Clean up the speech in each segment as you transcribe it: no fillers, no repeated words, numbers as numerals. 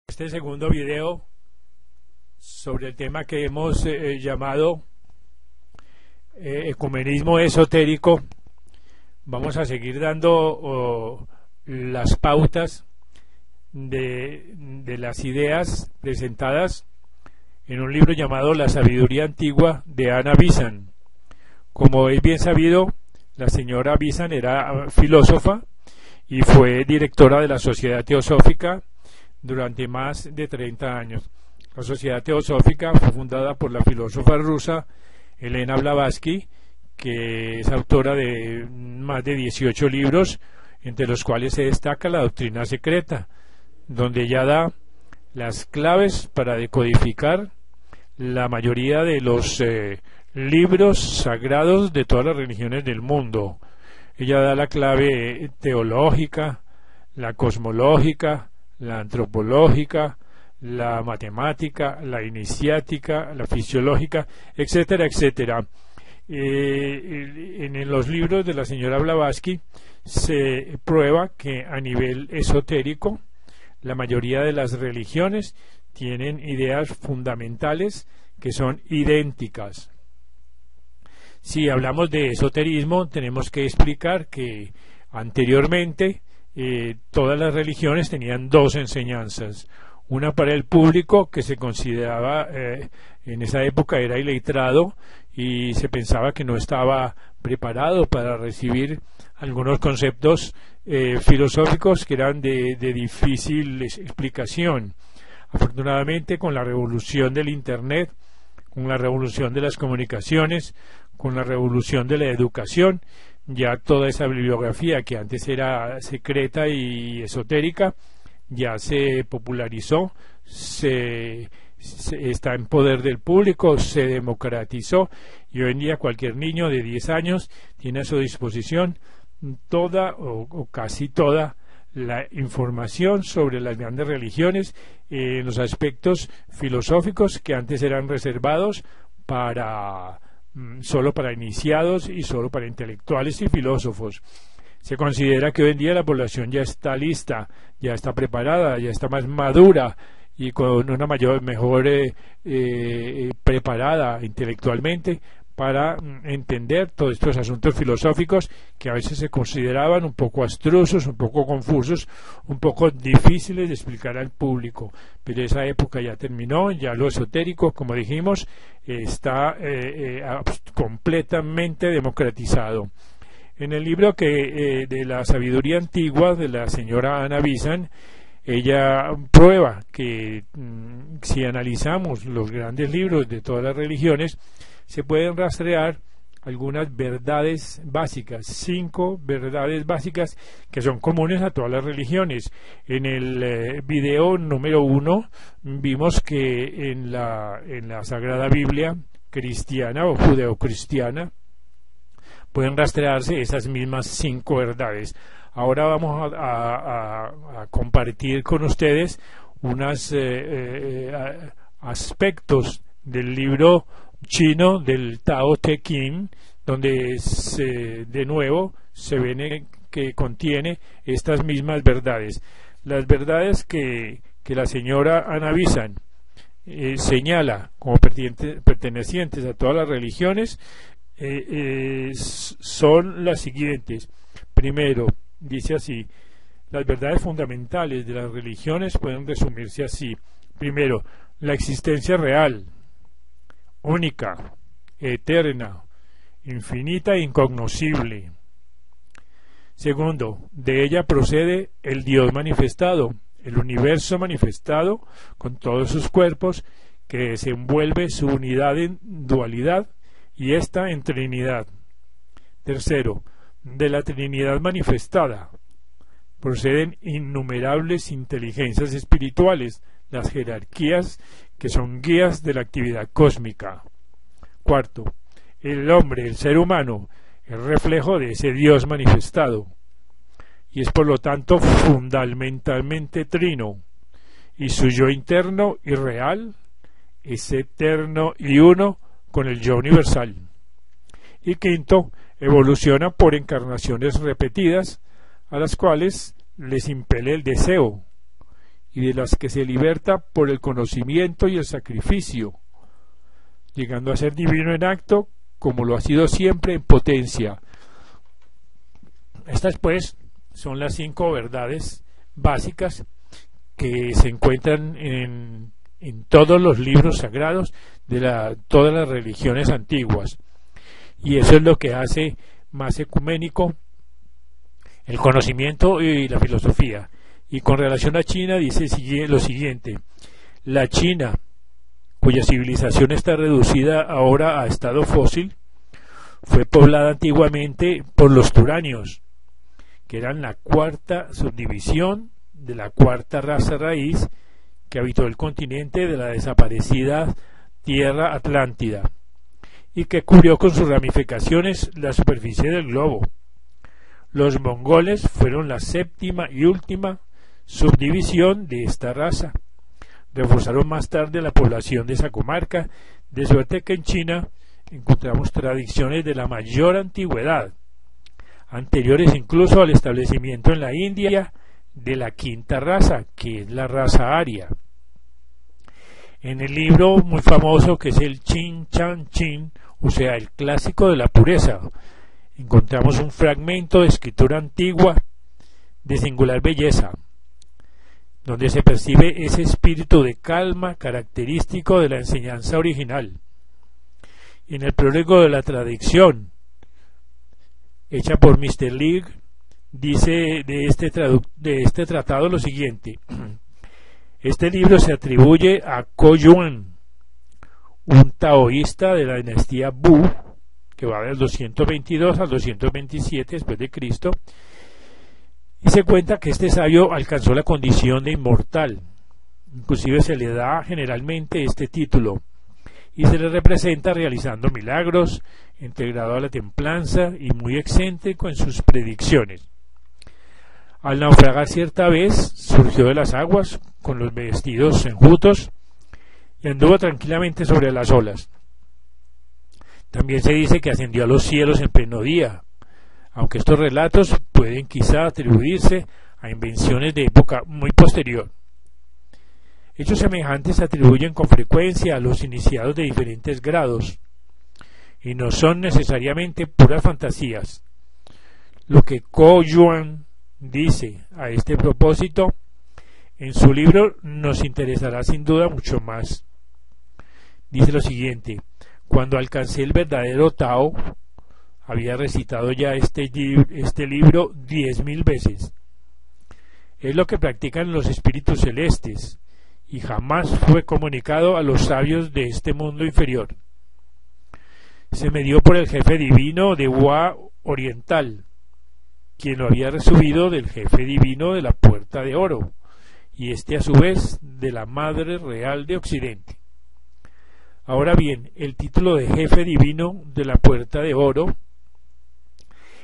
Este segundo video sobre el tema que hemos llamado ecumenismo esotérico, vamos a seguir dando las pautas de las ideas presentadas en un libro llamado La sabiduría antigua de Anna Besant. Como es bien sabido, la señora Besant era filósofa y fue directora de la Sociedad Teosófica durante más de 30 años. La Sociedad Teosófica fue fundada por la filósofa rusa Elena Blavatsky, que es autora de más de 18 libros, entre los cuales se destaca La Doctrina Secreta, donde ella da las claves para decodificar la mayoría de los libros sagrados de todas las religiones del mundo. Ella da la clave teológica, la cosmológica, la antropológica, la matemática, la iniciática, la fisiológica, etcétera, etcétera. En los libros de la señora Blavatsky se prueba que a nivel esotérico la mayoría de las religiones tienen ideas fundamentales que son idénticas. Si hablamos de esoterismo, tenemos que explicar que anteriormente todas las religiones tenían dos enseñanzas: una para el público, que se consideraba en esa época era iletrado y se pensaba que no estaba preparado para recibir algunos conceptos filosóficos que eran de difícil explicación. Afortunadamente, con la revolución del Internet, con la revolución de las comunicaciones, con la revolución de la educación, ya toda esa bibliografía que antes era secreta y esotérica ya se popularizó, está en poder del público, se democratizó, y hoy en día cualquier niño de 10 años tiene a su disposición toda o casi toda la información sobre las grandes religiones en los aspectos filosóficos que antes eran reservados solo para iniciados y solo para intelectuales y filósofos. Se considera que hoy en día la población ya está lista, ya está preparada, ya está más madura y con una mejor preparada intelectualmente para entender todos estos asuntos filosóficos que a veces se consideraban un poco abstrusos, un poco confusos, un poco difíciles de explicar al público. Pero esa época ya terminó, ya lo esotérico, como dijimos, está completamente democratizado. En el libro de la sabiduría antigua de la señora Anna Besant, ella prueba que si analizamos los grandes libros de todas las religiones, se pueden rastrear algunas verdades básicas, 5 verdades básicas que son comunes a todas las religiones. En el video número 1 vimos que en la Sagrada Biblia cristiana o judeocristiana pueden rastrearse esas mismas 5 verdades. Ahora vamos a compartir con ustedes unos aspectos del libro chino del Tao Te Ching, donde de nuevo se ve que contiene estas mismas verdades. Las verdades que la señora Anna Besant señala como pertenecientes a todas las religiones son las siguientes. Primero, dice así: las verdades fundamentales de las religiones pueden resumirse así. Primero, la existencia real, única, eterna, infinita e incognoscible. Segundo, de ella procede el Dios manifestado, el universo manifestado con todos sus cuerpos, que desenvuelve su unidad en dualidad y esta en Trinidad. Tercero, de la Trinidad manifestada proceden innumerables inteligencias espirituales, las jerarquías que son guías de la actividad cósmica. Cuarto, el hombre, el ser humano, es reflejo de ese Dios manifestado y es por lo tanto fundamentalmente trino, y su yo interno y real es eterno y uno con el yo universal. Y quinto, evoluciona por encarnaciones repetidas a las cuales les impele el deseo y de las que se liberta por el conocimiento y el sacrificio, llegando a ser divino en acto, como lo ha sido siempre en potencia. Estas, pues, son las 5 verdades básicas que se encuentran en todos los libros sagrados de todas las religiones antiguas, y eso es lo que hace más ecuménico el conocimiento y la filosofía. Y con relación a China dice lo siguiente: la China, cuya civilización está reducida ahora a estado fósil, fue poblada antiguamente por los turanios, que eran la 4ª subdivisión de la 4ª raza raíz que habitó el continente de la desaparecida Tierra Atlántida, y que cubrió con sus ramificaciones la superficie del globo. Los mongoles fueron la 7ª y última subdivisión de esta raza. Reforzaron más tarde la población de esa comarca, de suerte que en China encontramos tradiciones de la mayor antigüedad, anteriores incluso al establecimiento en la India de la 5ª raza, que es la raza aria. En el libro muy famoso que es el Chin Chan Chin, o sea, el clásico de la pureza, encontramos un fragmento de escritura antigua de singular belleza, donde se percibe ese espíritu de calma característico de la enseñanza original. En el prólogo de la traducción hecha por Mr. League, dice de este tratado lo siguiente: este libro se atribuye a Ko Yuan, un taoísta de la dinastía Bu, que va del 222 al 227 después de Cristo, y se cuenta que este sabio alcanzó la condición de inmortal. Inclusive se le da generalmente este título y se le representa realizando milagros, integrado a la templanza y muy excéntrico en sus predicciones. Al naufragar cierta vez, surgió de las aguas con los vestidos enjutos y anduvo tranquilamente sobre las olas. También se dice que ascendió a los cielos en pleno día, aunque estos relatos pueden quizá atribuirse a invenciones de época muy posterior. Hechos semejantes se atribuyen con frecuencia a los iniciados de diferentes grados, y no son necesariamente puras fantasías. Lo que Ko Yuan dice a este propósito en su libro nos interesará sin duda mucho más. Dice lo siguiente: cuando alcancé el verdadero Tao, había recitado ya este libro 10.000 veces. Es lo que practican los espíritus celestes, y jamás fue comunicado a los sabios de este mundo inferior. Se me dio por el jefe divino de Hua Oriental, quien lo había recibido del jefe divino de la Puerta de Oro, y este a su vez de la Madre Real de Occidente. Ahora bien, el título de jefe divino de la Puerta de Oro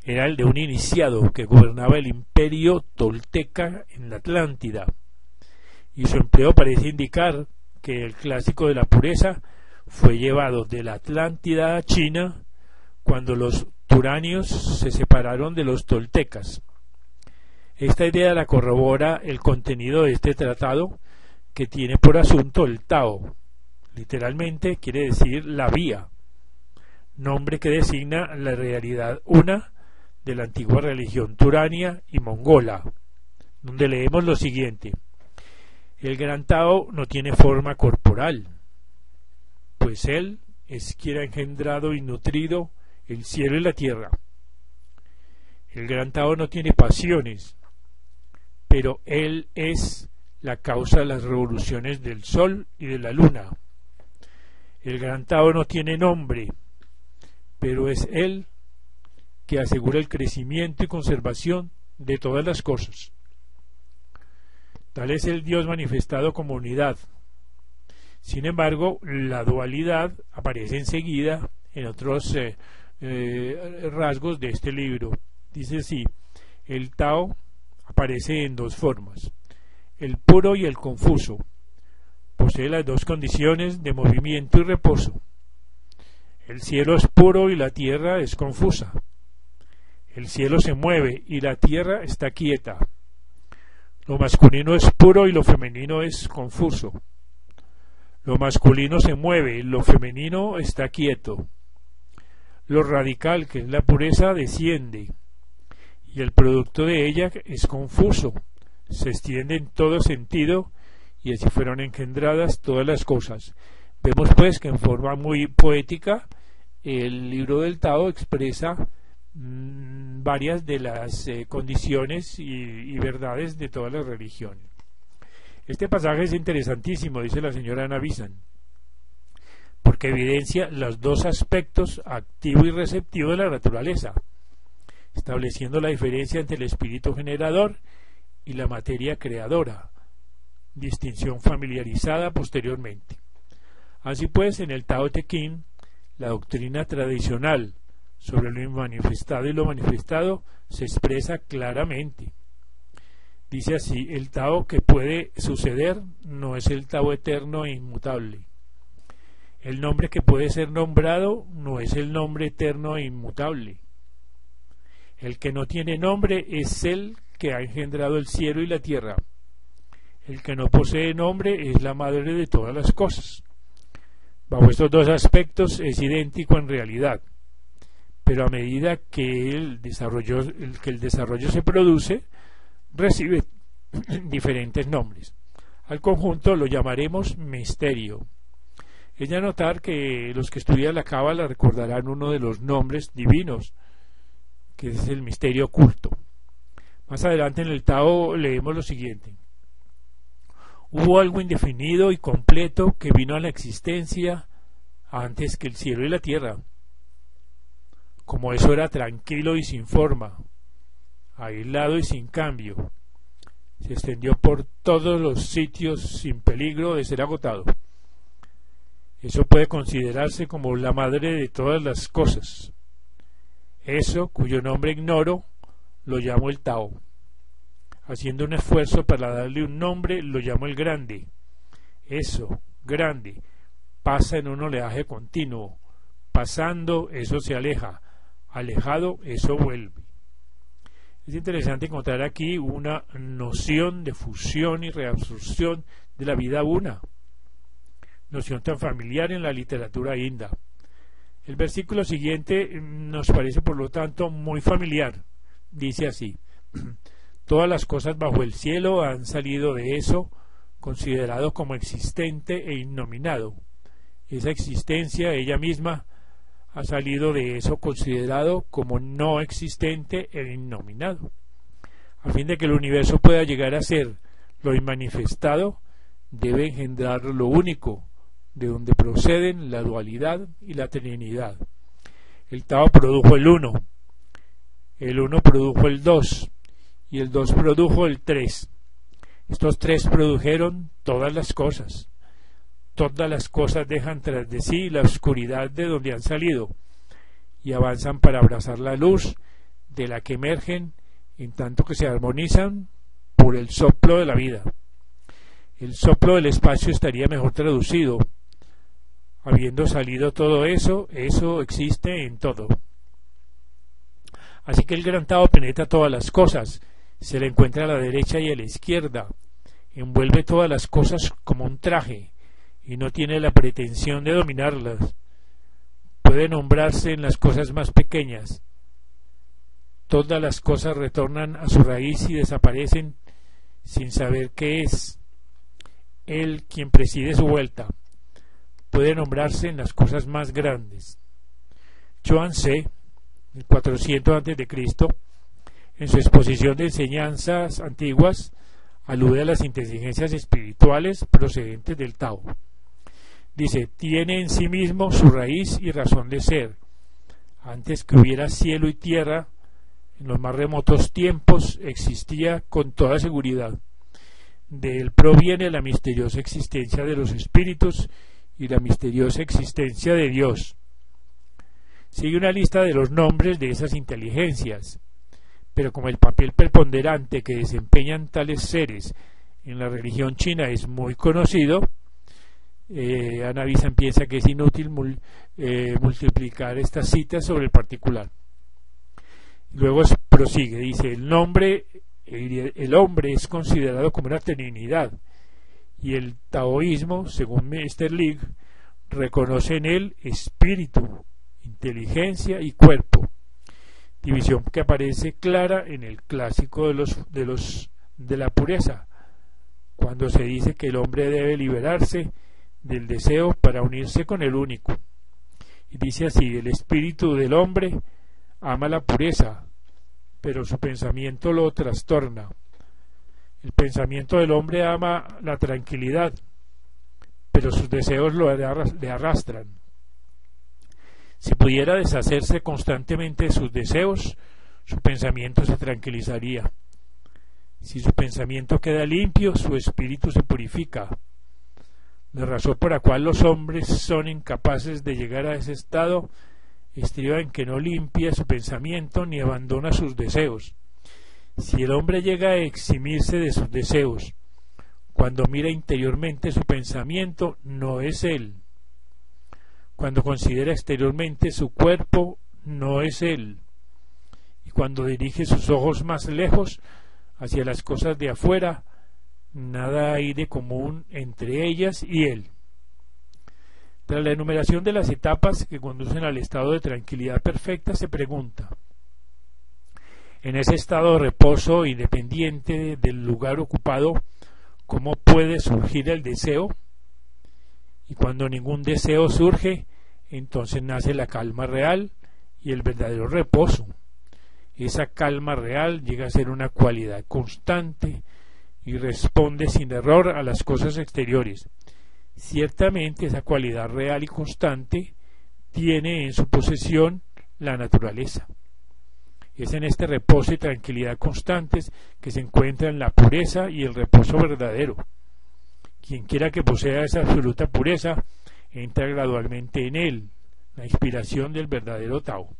era el de un iniciado que gobernaba el imperio tolteca en la Atlántida, y su empleo parece indicar que el clásico de la pureza fue llevado de la Atlántida a China cuando los turanios se separaron de los toltecas. Esta idea la corrobora el contenido de este tratado, que tiene por asunto el Tao. Literalmente quiere decir la vía, nombre que designa la realidad una de la antigua religión turania y mongola, donde leemos lo siguiente: el gran Tao no tiene forma corporal, pues él es quien ha engendrado y nutrido el cielo y la tierra. El gran Tao no tiene pasiones, pero él es la causa de las revoluciones del sol y de la luna. El gran Tao no tiene nombre, pero es él que asegura el crecimiento y conservación de todas las cosas. Tal es el Dios manifestado como unidad. Sin embargo, la dualidad aparece enseguida en otros rasgos de este libro. Dice así: el Tao aparece en dos formas, el puro y el confuso. Posee las dos condiciones de movimiento y reposo. El cielo es puro y la tierra es confusa. El cielo se mueve y la tierra está quieta. Lo masculino es puro y lo femenino es confuso. Lo masculino se mueve, lo femenino está quieto. Lo radical, que es la pureza, desciende, y el producto de ella es confuso, se extiende en todo sentido, y así fueron engendradas todas las cosas. Vemos pues que en forma muy poética el libro del Tao expresa varias de las condiciones y verdades de todas las religiones. Este pasaje es interesantísimo, dice la señora Ana Bisan, porque evidencia los dos aspectos, activo y receptivo, de la naturaleza, estableciendo la diferencia entre el espíritu generador y la materia creadora, distinción familiarizada posteriormente. Así pues, en el Tao Te Ching, la doctrina tradicional sobre lo manifestado y lo manifestado se expresa claramente. Dice así: el Tao que puede suceder no es el Tao eterno e inmutable. El nombre que puede ser nombrado no es el nombre eterno e inmutable. El que no tiene nombre es el que ha engendrado el cielo y la tierra. El que no posee nombre es la madre de todas las cosas. Bajo estos dos aspectos es idéntico en realidad, pero a medida que el desarrollo se produce, recibe diferentes nombres. Al conjunto lo llamaremos misterio. Es de notar que los que estudian la Cábala recordarán uno de los nombres divinos, que es el misterio oculto. Más adelante en el Tao leemos lo siguiente: hubo algo indefinido y completo que vino a la existencia antes que el cielo y la tierra. Como eso era tranquilo y sin forma, aislado y sin cambio, se extendió por todos los sitios sin peligro de ser agotado. Eso puede considerarse como la madre de todas las cosas. Eso, cuyo nombre ignoro, lo llamo el Tao. Haciendo un esfuerzo para darle un nombre, lo llamo el grande. Eso, grande, pasa en un oleaje continuo. Pasando, eso se aleja. Alejado, eso vuelve. Es interesante encontrar aquí una noción de fusión y reabsorción de la vida una, noción tan familiar en la literatura india. El versículo siguiente nos parece, por lo tanto, muy familiar. Dice así: todas las cosas bajo el cielo han salido de eso, considerado como existente e innominado. Esa existencia, ella misma, ha salido de eso, considerado como no existente e innominado. A fin de que el universo pueda llegar a ser lo inmanifestado, debe engendrar lo único, de donde proceden la dualidad y la trinidad. El Tao produjo el uno produjo el 2, y el 2 produjo el 3. Estos 3 produjeron todas las cosas. Todas las cosas dejan tras de sí la oscuridad de donde han salido y avanzan para abrazar la luz de la que emergen, en tanto que se armonizan por el soplo de la vida. El soplo del espacio estaría mejor traducido: habiendo salido todo eso, eso existe en todo. Así que el gran Tao penetra todas las cosas, se le encuentra a la derecha y a la izquierda, envuelve todas las cosas como un traje, y no tiene la pretensión de dominarlas. Puede nombrarse en las cosas más pequeñas. Todas las cosas retornan a su raíz y desaparecen sin saber qué es. Él quien preside su vuelta. Puede nombrarse en las cosas más grandes. Chuang-Tzu, en 400 a.C., en su exposición de enseñanzas antiguas, alude a las inteligencias espirituales procedentes del Tao. Dice: tiene en sí mismo su raíz y razón de ser. Antes que hubiera cielo y tierra, en los más remotos tiempos existía con toda seguridad. De él proviene la misteriosa existencia de los espíritus y la misteriosa existencia de Dios. Sigue una lista de los nombres de esas inteligencias, pero como el papel preponderante que desempeñan tales seres en la religión china es muy conocido, Ana Bisan piensa que es inútil multiplicar estas citas sobre el particular. Luego prosigue, dice: el nombre el hombre es considerado como una trinidad, y el taoísmo, según Mr. Lee, reconoce en él espíritu, inteligencia y cuerpo, división que aparece clara en el clásico de la pureza, cuando se dice que el hombre debe liberarse del deseo para unirse con el único. Y dice así: el espíritu del hombre ama la pureza, pero su pensamiento lo trastorna. El pensamiento del hombre ama la tranquilidad, pero sus deseos le arrastran. Si pudiera deshacerse constantemente de sus deseos, su pensamiento se tranquilizaría. Si su pensamiento queda limpio, su espíritu se purifica. La razón por la cual los hombres son incapaces de llegar a ese estado estriba en que no limpia su pensamiento ni abandona sus deseos. Si el hombre llega a eximirse de sus deseos, cuando mira interiormente su pensamiento, no es él. Cuando considera exteriormente su cuerpo, no es él. Y cuando dirige sus ojos más lejos, hacia las cosas de afuera, nada hay de común entre ellas y él. Tras la enumeración de las etapas que conducen al estado de tranquilidad perfecta, se pregunta: en ese estado de reposo independiente del lugar ocupado, ¿cómo puede surgir el deseo? Y cuando ningún deseo surge, entonces nace la calma real y el verdadero reposo. Esa calma real llega a ser una cualidad constante y responde sin error a las cosas exteriores. Ciertamente esa cualidad real y constante tiene en su posesión la naturaleza. Es en este reposo y tranquilidad constantes que se encuentran la pureza y el reposo verdadero. Quien quiera que posea esa absoluta pureza entra gradualmente en él, la inspiración del verdadero Tao.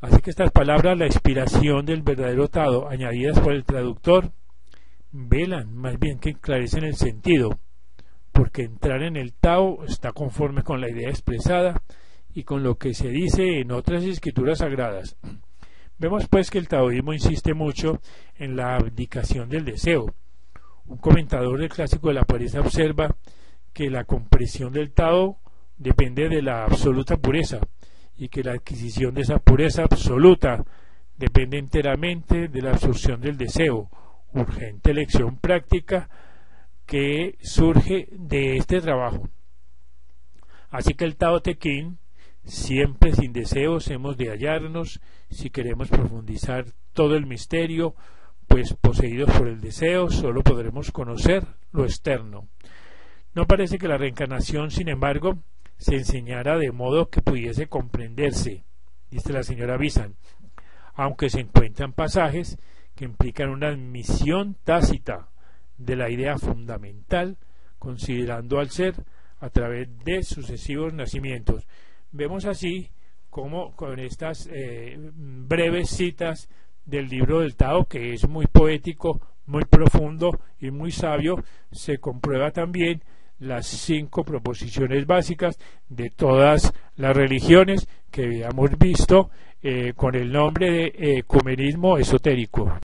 Así que estas palabras, la inspiración del verdadero Tao, añadidas por el traductor, velan más bien que esclarecen el sentido, porque entrar en el Tao está conforme con la idea expresada y con lo que se dice en otras escrituras sagradas. Vemos pues que el taoísmo insiste mucho en la abdicación del deseo. Un comentador del clásico de la pureza observa que la comprensión del Tao depende de la absoluta pureza y que la adquisición de esa pureza absoluta depende enteramente de la absorción del deseo, urgente lección práctica que surge de este trabajo. Así que el Tao Te Ching, siempre sin deseos hemos de hallarnos si queremos profundizar todo el misterio, pues poseídos por el deseo solo podremos conocer lo externo. No parece que la reencarnación, sin embargo, se enseñara de modo que pudiese comprenderse, dice la señora Bisan, aunque se encuentran pasajes que implican una admisión tácita de la idea fundamental, considerando al ser a través de sucesivos nacimientos. Vemos así como con estas breves citas del libro del Tao, que es muy poético, muy profundo y muy sabio, se comprueba también las 5 proposiciones básicas de todas las religiones que habíamos visto con el nombre de ecumenismo esotérico.